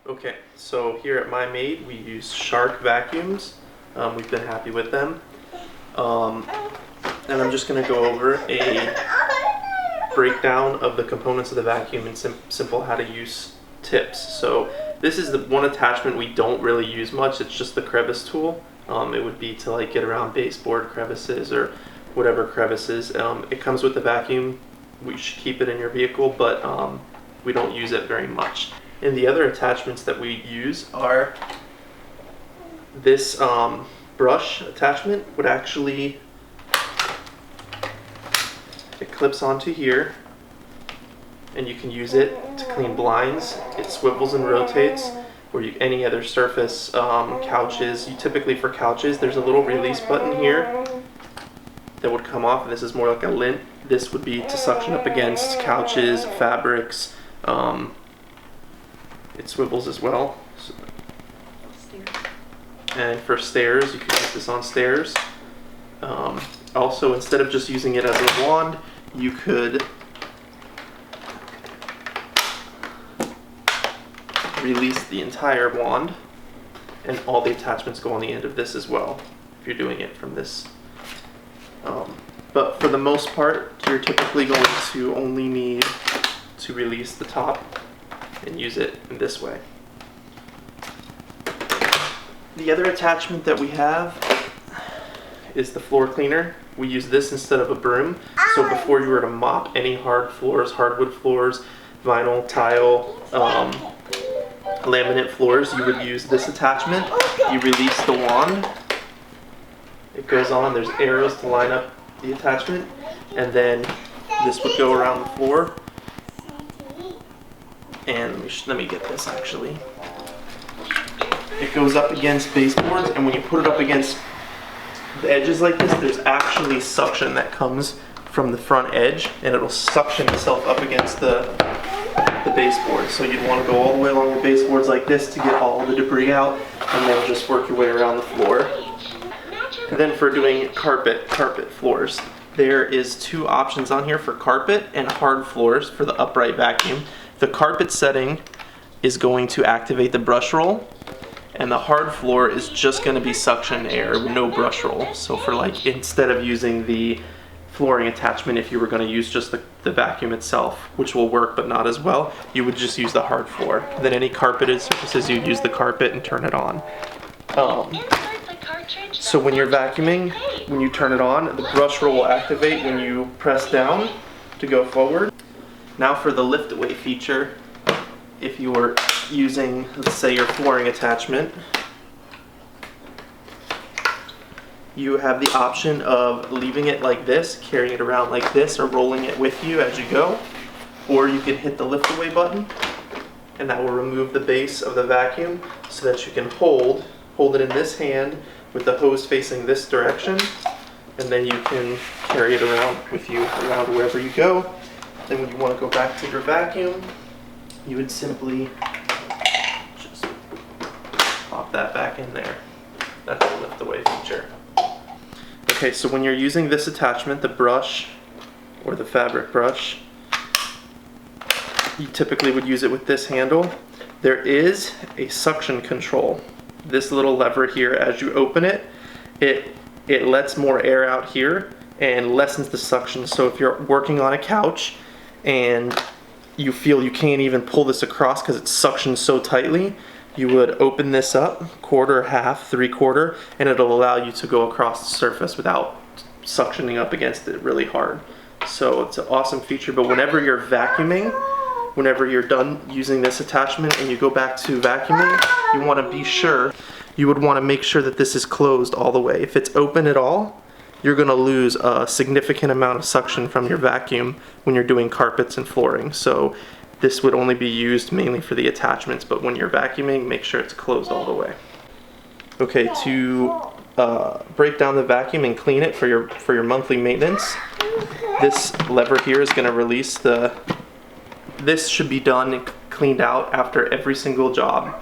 Okay, so here at My Maid we use Shark vacuums. We've been happy with them. And I'm just going to go over a breakdown of the components of the vacuum and simple how to use tips. So this is the one attachment we don't really use much. It's just the crevice tool. It would be to like get around baseboard crevices or whatever crevices. It comes with the vacuum. We should keep it in your vehicle, but we don't use it very much. And the other attachments that we use are this brush attachment would actually, it clips onto here and you can use it to clean blinds. It swivels and rotates, or any other surface, couches. Typically for couches there's a little release button here that would come off. This is more like a lint. This would be to suction up against couches, fabrics. It swivels as well. And for stairs, you can use this on stairs. Also, instead of just using it as a wand, you could release the entire wand, and all the attachments go on the end of this as well, if you're doing it from this. But for the most part, you're typically going to only need to release the top and use it in this way. The other attachment that we have is the floor cleaner. We use this instead of a broom. So before you were to mop any hard floors, hardwood floors, vinyl, tile, laminate floors, you would use this attachment. You release the wand. It goes on. There's arrows to line up the attachment, and then this would go around the floor. And let me get this actually. It goes up against baseboards, and when you put it up against the edges like this, there's actually suction that comes from the front edge, and it'll suction itself up against the baseboard. So you'd want to go all the way along the baseboards like this to get all the debris out, and then just work your way around the floor. And then for doing carpet floors, there is two options on here for carpet and hard floors for the upright vacuum. The carpet setting is going to activate the brush roll, and the hard floor is just going to be suction air, no brush roll. So for like, instead of using the flooring attachment, if you were going to use just the vacuum itself, which will work but not as well, you would just use the hard floor. Then any carpeted surfaces, you'd use the carpet and turn it on. So when you're vacuuming, when you turn it on, the brush roll will activate when you press down to go forward. Now for the lift away feature, if you were using, let's say, your flooring attachment, you have the option of leaving it like this, carrying it around like this, or rolling it with you as you go. Or you can hit the lift away button, and that will remove the base of the vacuum so that you can hold it in this hand with the hose facing this direction, and then you can carry it around with you around wherever you go. Then when you want to go back to your vacuum, you would simply just pop that back in there. That's the lift away feature. Okay, so when you're using this attachment, the brush or the fabric brush, you typically would use it with this handle. There is a suction control. This little lever here, as you open it, it lets more air out here and lessens the suction. So if you're working on a couch and you feel you can't even pull this across because it's suctioned so tightly, you would open this up, quarter, half, 3/4, and it'll allow you to go across the surface without suctioning up against it really hard. So it's an awesome feature, but whenever you're vacuuming, whenever you're done using this attachment and you go back to vacuuming, you want to be sure, you would want to make sure that this is closed all the way. If it's open at all, you're going to lose a significant amount of suction from your vacuum when you're doing carpets and flooring. So this would only be used mainly for the attachments, but when you're vacuuming, make sure it's closed all the way. Okay, to break down the vacuum and clean it for your monthly maintenance, this lever here is going to release this should be done and cleaned out after every single job.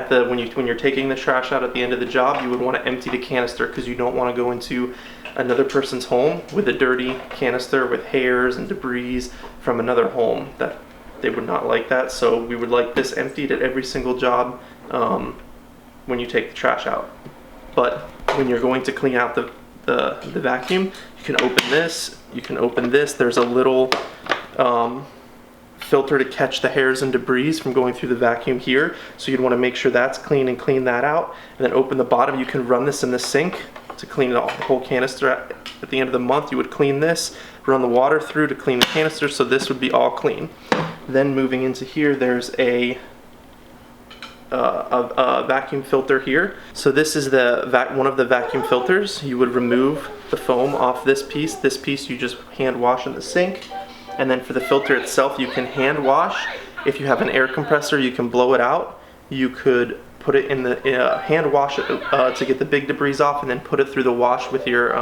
When you're taking the trash out at the end of the job, you would want to empty the canister, because you don't want to go into another person's home with a dirty canister with hairs and debris from another home that they would not like that. So we would like this emptied at every single job when you take the trash out. But when you're going to clean out the vacuum, you can open this, you can open this. There's a little filter to catch the hairs and debris from going through the vacuum here. So you'd want to make sure that's clean and clean that out. And then open the bottom. You can run this in the sink to clean the whole canister. At the end of the month, you would clean this, run the water through to clean the canister, so this would be all clean. Then moving into here, there's a vacuum filter here. So this is one of the vacuum filters. You would remove the foam off this piece. This piece you just hand wash in the sink. And then for the filter itself, you can hand wash. If you have an air compressor, you can blow it out. You could put it in the hand wash it to get the big debris off, and then put it through the wash with your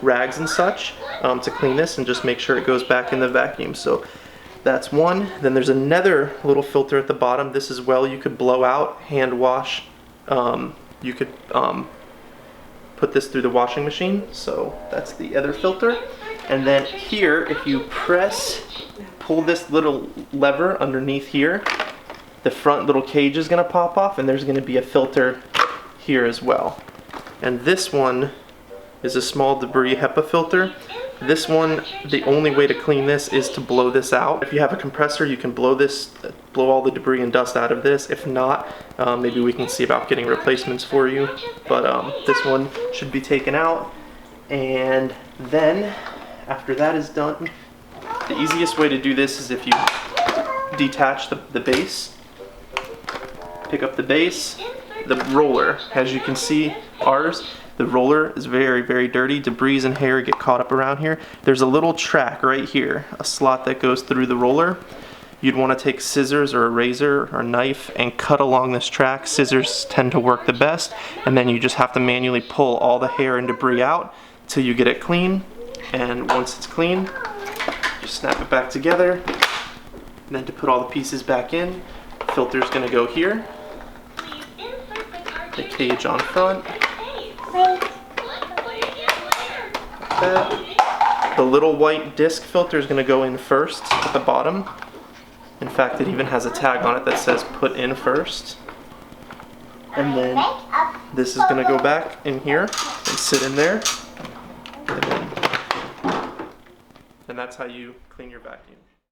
rags and such to clean this, and just make sure it goes back in the vacuum. So that's one. Then there's another little filter at the bottom. This as well you could blow out, hand wash. You could put this through the washing machine. So that's the other filter. And then here, if you pull this little lever underneath here, the front little cage is going to pop off, and there's going to be a filter here as well. And this one is a small debris HEPA filter. This one, the only way to clean this is to blow this out. If you have a compressor, you can blow all the debris and dust out of this. If not, maybe we can see about getting replacements for you. But this one should be taken out. And then, after that is done, the easiest way to do this is if you detach the base. Pick up the base, the roller. As you can see, the roller is very, very dirty. Debris and hair get caught up around here. There's a little track right here, a slot that goes through the roller. You'd want to take scissors or a razor or a knife and cut along this track. Scissors tend to work the best, and then you just have to manually pull all the hair and debris out till you get it clean. And once it's clean, just snap it back together. And then to put all the pieces back in, the filter's going to go here. The cage on front. Like that. The little white disc filter is going to go in first at the bottom. In fact, it even has a tag on it that says put in first. And then this is going to go back in here and sit in there. And that's how you clean your vacuum.